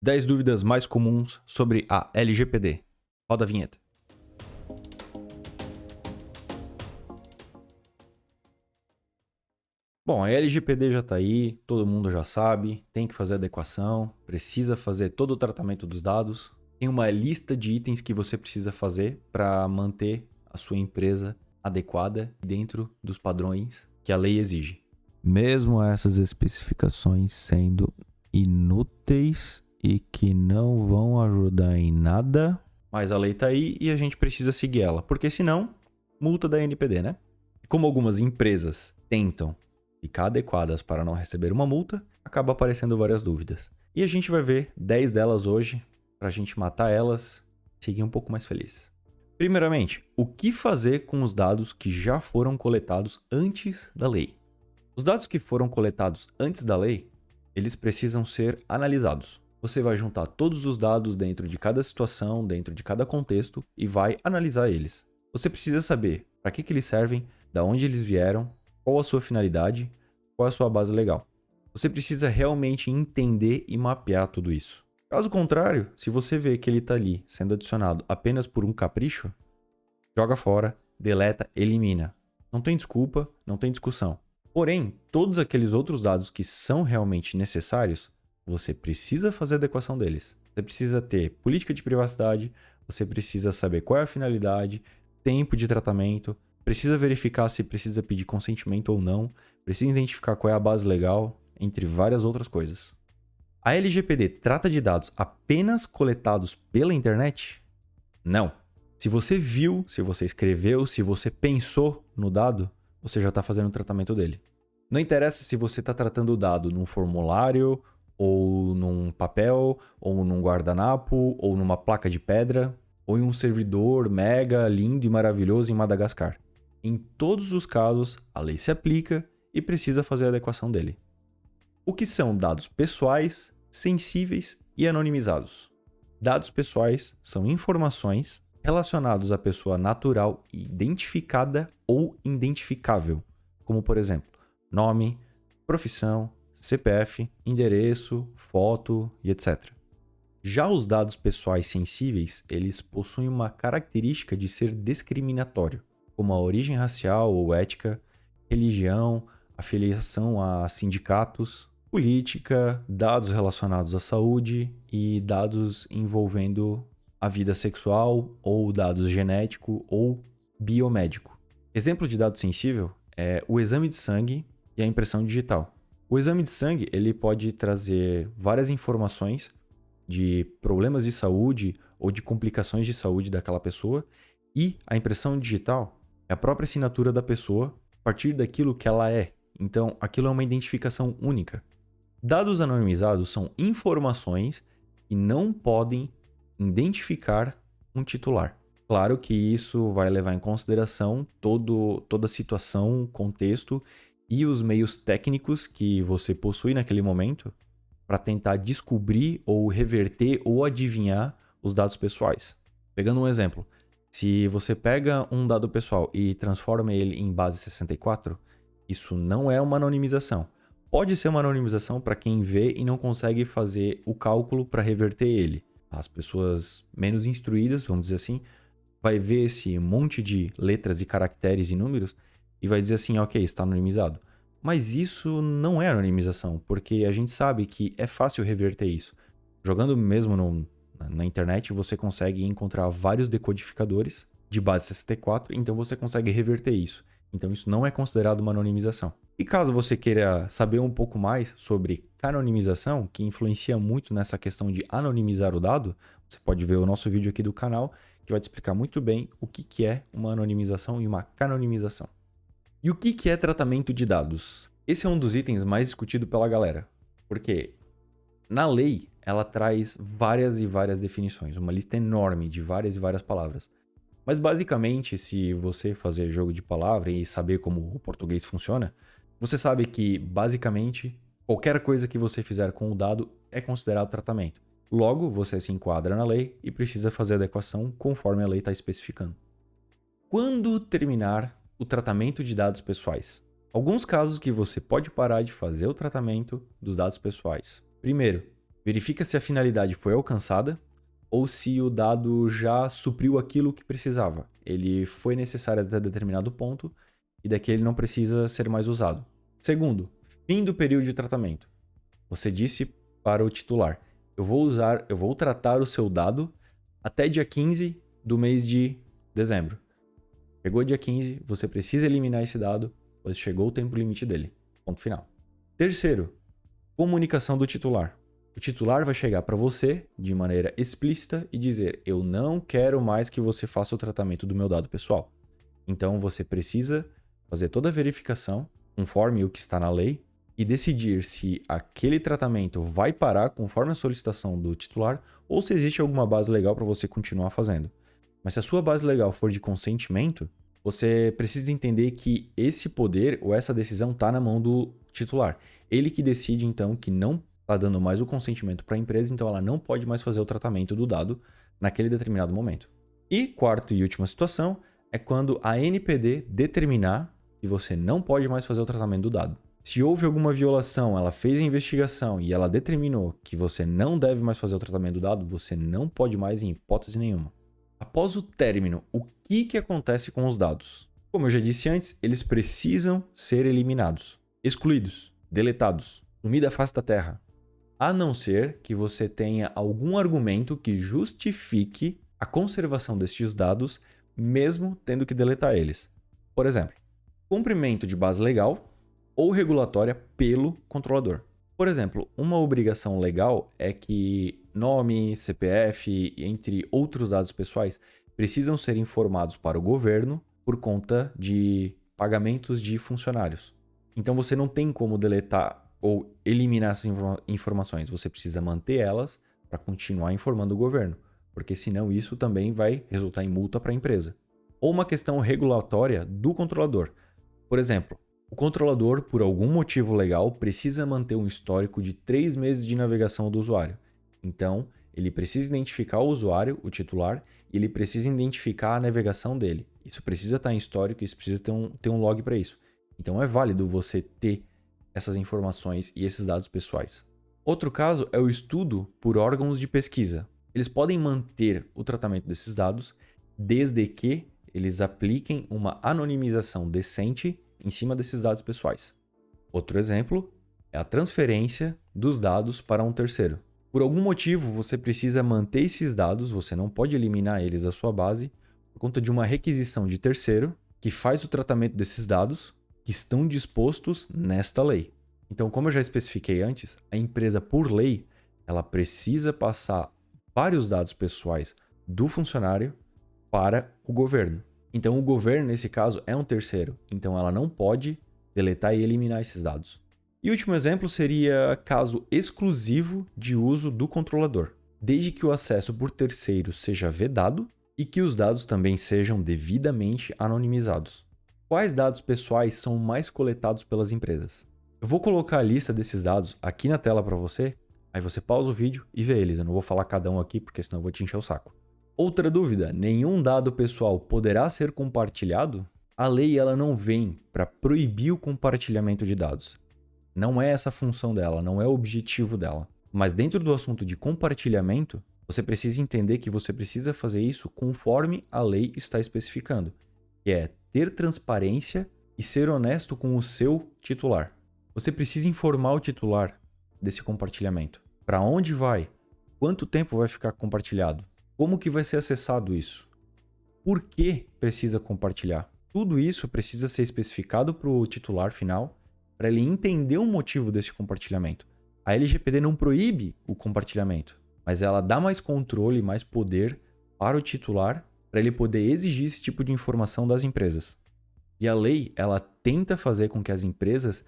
10 dúvidas mais comuns sobre a LGPD. Roda a vinheta. Bom, a LGPD já está aí, todo mundo já sabe, tem que fazer adequação, precisa fazer todo o tratamento dos dados. Tem uma lista de itens que você precisa fazer para manter a sua empresa adequada dentro dos padrões que a lei exige. Mesmo essas especificações sendo inúteis e que não vão ajudar em nada, mas a lei tá aí e a gente precisa seguir ela, porque senão, multa da NPD, né? E como algumas empresas tentam ficar adequadas para não receber uma multa, acaba aparecendo várias dúvidas. E a gente vai ver 10 delas hoje, pra gente matar elas e seguir um pouco mais feliz. Primeiramente, o que fazer com os dados que já foram coletados antes da lei? Os dados que foram coletados antes da lei, eles precisam ser analisados. Você vai juntar todos os dados dentro de cada situação, dentro de cada contexto e vai analisar eles. Você precisa saber para que eles servem, de onde eles vieram, qual a sua finalidade, qual a sua base legal. Você precisa realmente entender e mapear tudo isso. Caso contrário, se você vê que ele está ali sendo adicionado apenas por um capricho, joga fora, deleta, elimina. Não tem desculpa, não tem discussão. Porém, todos aqueles outros dados que são realmente necessários, você precisa fazer a adequação deles. Você precisa ter política de privacidade, você precisa saber qual é a finalidade, tempo de tratamento, precisa verificar se precisa pedir consentimento ou não, precisa identificar qual é a base legal, entre várias outras coisas. A LGPD trata de dados apenas coletados pela internet? Não. Se você viu, se você escreveu, se você pensou no dado, você já está fazendo o tratamento dele. Não interessa se você está tratando o dado num formulário, ou num papel, ou num guardanapo, ou numa placa de pedra, ou em um servidor mega lindo e maravilhoso em Madagascar. Em todos os casos, a lei se aplica e precisa fazer a adequação dele. O que são dados pessoais, sensíveis e anonimizados? Dados pessoais são informações relacionados à pessoa natural identificada ou identificável, como por exemplo, nome, profissão, CPF, endereço, foto e etc. Já os dados pessoais sensíveis, eles possuem uma característica de ser discriminatório, como a origem racial ou étnica, religião, afiliação a sindicatos, política, dados relacionados à saúde e dados envolvendo a vida sexual ou dados genético ou biomédico. Exemplo de dado sensível é o exame de sangue e a impressão digital. O exame de sangue ele pode trazer várias informações de problemas de saúde ou de complicações de saúde daquela pessoa, e a impressão digital é a própria assinatura da pessoa a partir daquilo que ela é. Então, aquilo é uma identificação única. Dados anonimizados são informações que não podem identificar um titular. Claro que isso vai levar em consideração toda a situação, contexto e os meios técnicos que você possui naquele momento para tentar descobrir ou reverter ou adivinhar os dados pessoais. Pegando um exemplo, se você pega um dado pessoal e transforma ele em base 64, isso não é uma anonimização. Pode ser uma anonimização para quem vê e não consegue fazer o cálculo para reverter ele. As pessoas menos instruídas, vamos dizer assim, vai ver esse monte de letras e caracteres e números e vai dizer assim, ok, está anonimizado. Mas isso não é anonimização, porque a gente sabe que é fácil reverter isso. Jogando mesmo na internet, você consegue encontrar vários decodificadores de base 64, então você consegue reverter isso. Então isso não é considerado uma anonimização. E caso você queira saber um pouco mais sobre canonização, que influencia muito nessa questão de anonimizar o dado, você pode ver o nosso vídeo aqui do canal, que vai te explicar muito bem o que é uma anonimização e uma canonização. E o que é tratamento de dados? Esse é um dos itens mais discutido pela galera, porque na lei ela traz várias e várias definições, uma lista enorme de várias e várias palavras. Mas basicamente, se você fazer jogo de palavra e saber como o português funciona, você sabe que basicamente qualquer coisa que você fizer com o dado é considerado tratamento. Logo, você se enquadra na lei e precisa fazer adequação conforme a lei está especificando. Quando terminar o tratamento de dados pessoais? Alguns casos que você pode parar de fazer o tratamento dos dados pessoais. Primeiro, Verifica se a finalidade foi alcançada ou se o dado já supriu aquilo que precisava. Ele foi necessário até determinado ponto e daqui ele não precisa ser mais usado. Segundo, fim do período de tratamento. Você disse para o titular: eu vou tratar o seu dado até dia 15 do mês de dezembro. Chegou dia 15, você precisa eliminar esse dado, pois chegou o tempo limite dele. Ponto final. Terceiro, comunicação do titular. O titular vai chegar para você de maneira explícita e dizer: eu não quero mais que você faça o tratamento do meu dado pessoal. Então você precisa fazer toda a verificação, conforme o que está na lei, e decidir se aquele tratamento vai parar conforme a solicitação do titular ou se existe alguma base legal para você continuar fazendo. Mas se a sua base legal for de consentimento, você precisa entender que esse poder ou essa decisão está na mão do titular. Ele que decide, então, que não está dando mais o consentimento para a empresa, então ela não pode mais fazer o tratamento do dado naquele determinado momento. E quarta e última situação é quando a NPD determinar que você não pode mais fazer o tratamento do dado. Se houve alguma violação, ela fez a investigação e ela determinou que você não deve mais fazer o tratamento do dado, você não pode mais em hipótese nenhuma. Após o término, o que acontece com os dados? Como eu já disse antes, eles precisam ser eliminados, excluídos, deletados, sumidos da face da terra. A não ser que você tenha algum argumento que justifique a conservação destes dados, mesmo tendo que deletar eles. Por exemplo, cumprimento de base legal ou regulatória pelo controlador. Por exemplo, uma obrigação legal é que nome, CPF, entre outros dados pessoais, precisam ser informados para o governo por conta de pagamentos de funcionários. Então você não tem como deletar ou eliminar essas informações, você precisa manter elas para continuar informando o governo, porque senão isso também vai resultar em multa para a empresa. Ou uma questão regulatória do controlador. Por exemplo, o controlador, por algum motivo legal, precisa manter um histórico de 3 meses de navegação do usuário. Então, ele precisa identificar o usuário, o titular, e ele precisa identificar a navegação dele. Isso precisa estar em histórico, isso precisa ter um log para isso. Então, é válido você ter essas informações e esses dados pessoais. Outro caso é o estudo por órgãos de pesquisa. Eles podem manter o tratamento desses dados desde que eles apliquem uma anonimização decente em cima desses dados pessoais. Outro exemplo é a transferência dos dados para um terceiro. Por algum motivo, você precisa manter esses dados, você não pode eliminar eles da sua base, por conta de uma requisição de terceiro que faz o tratamento desses dados que estão dispostos nesta lei. Então, como eu já especifiquei antes, a empresa, por lei, ela precisa passar vários dados pessoais do funcionário para o governo. Então, o governo, nesse caso, é um terceiro. Então, ela não pode deletar e eliminar esses dados. E o último exemplo seria caso exclusivo de uso do controlador, desde que o acesso por terceiro seja vedado e que os dados também sejam devidamente anonimizados. Quais dados pessoais são mais coletados pelas empresas? Eu vou colocar a lista desses dados aqui na tela para você, aí você pausa o vídeo e vê eles. Eu não vou falar cada um aqui, porque senão eu vou te encher o saco. Outra dúvida, nenhum dado pessoal poderá ser compartilhado? A lei ela não vem para proibir o compartilhamento de dados. Não é essa a função dela, não é o objetivo dela. Mas dentro do assunto de compartilhamento, você precisa entender que você precisa fazer isso conforme a lei está especificando, que é ter transparência e ser honesto com o seu titular. Você precisa informar o titular desse compartilhamento. Para onde vai? Quanto tempo vai ficar compartilhado? Como que vai ser acessado isso? Por que precisa compartilhar? Tudo isso precisa ser especificado para o titular final, para ele entender o motivo desse compartilhamento. A LGPD não proíbe o compartilhamento, mas ela dá mais controle, mais poder para o titular, para ele poder exigir esse tipo de informação das empresas. E a lei, ela tenta fazer com que as empresas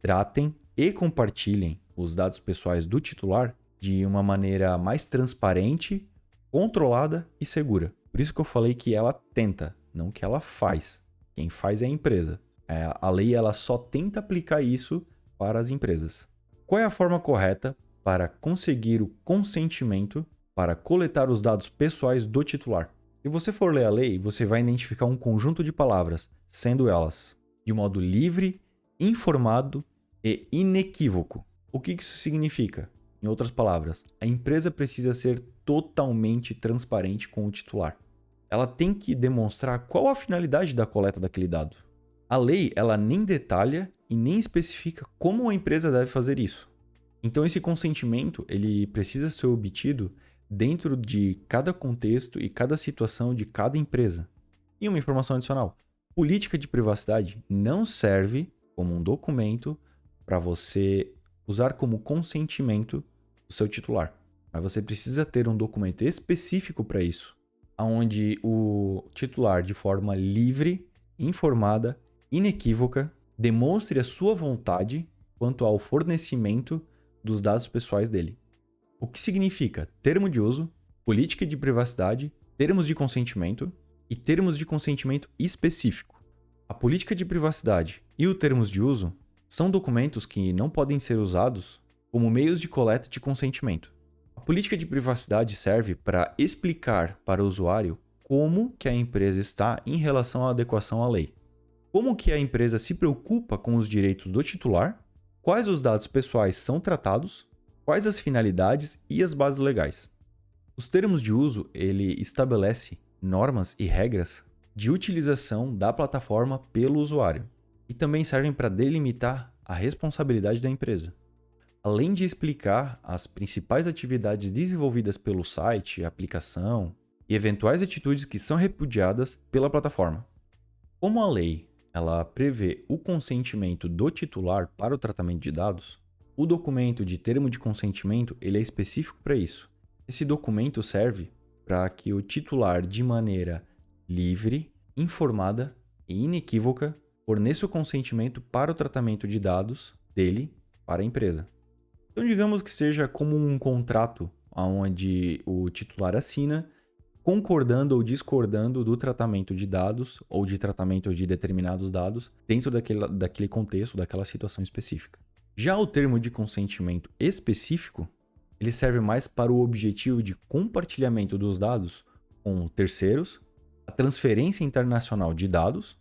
tratem e compartilhem os dados pessoais do titular de uma maneira mais transparente, controlada e segura. Por isso que eu falei que ela tenta, não que ela faz. Quem faz é a empresa. A lei ela só tenta aplicar isso para as empresas. Qual é a forma correta para conseguir o consentimento para coletar os dados pessoais do titular? Se você for ler a lei, você vai identificar um conjunto de palavras, sendo elas de modo livre, informado e inequívoco. O que isso significa? Em outras palavras, a empresa precisa ser totalmente transparente com o titular. Ela tem que demonstrar qual a finalidade da coleta daquele dado. A lei, ela nem detalha e nem especifica como a empresa deve fazer isso. Então esse consentimento, ele precisa ser obtido dentro de cada contexto e cada situação de cada empresa. E uma informação adicional: política de privacidade não serve como um documento para você usar como consentimento o seu titular. Mas você precisa ter um documento específico para isso, onde o titular, de forma livre, informada, inequívoca, demonstre a sua vontade quanto ao fornecimento dos dados pessoais dele. O que significa termo de uso, política de privacidade, termos de consentimento e termos de consentimento específico. A política de privacidade e o termos de uso são documentos que não podem ser usados como meios de coleta de consentimento. A política de privacidade serve para explicar para o usuário como que a empresa está em relação à adequação à lei. Como que a empresa se preocupa com os direitos do titular, quais os dados pessoais são tratados, quais as finalidades e as bases legais. Os termos de uso, ele estabelece normas e regras de utilização da plataforma pelo usuário e também servem para delimitar a responsabilidade da empresa. Além de explicar as principais atividades desenvolvidas pelo site, aplicação e eventuais atitudes que são repudiadas pela plataforma. Como a lei ela prevê o consentimento do titular para o tratamento de dados, o documento de termo de consentimento ele é específico para isso. Esse documento serve para que o titular, de maneira livre, informada e inequívoca, forneça o consentimento para o tratamento de dados dele para a empresa. Então, digamos que seja como um contrato onde o titular assina, concordando ou discordando do tratamento de dados ou de tratamento de determinados dados dentro daquele contexto, daquela situação específica. Já o termo de consentimento específico, ele serve mais para o objetivo de compartilhamento dos dados com terceiros, a transferência internacional de dados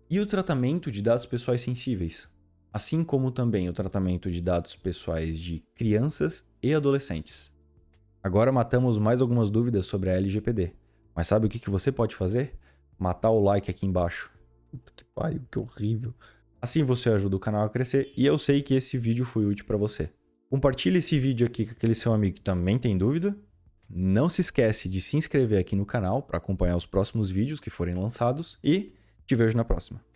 e o tratamento de dados pessoais sensíveis, assim como também o tratamento de dados pessoais de crianças e adolescentes. Agora matamos mais algumas dúvidas sobre a LGPD. Mas sabe o que você pode fazer? Matar o like aqui embaixo. Puta que pariu, que horrível. Assim você ajuda o canal a crescer e eu sei que esse vídeo foi útil para você. Compartilhe esse vídeo aqui com aquele seu amigo que também tem dúvida. Não se esquece de se inscrever aqui no canal para acompanhar os próximos vídeos que forem lançados e te vejo na próxima.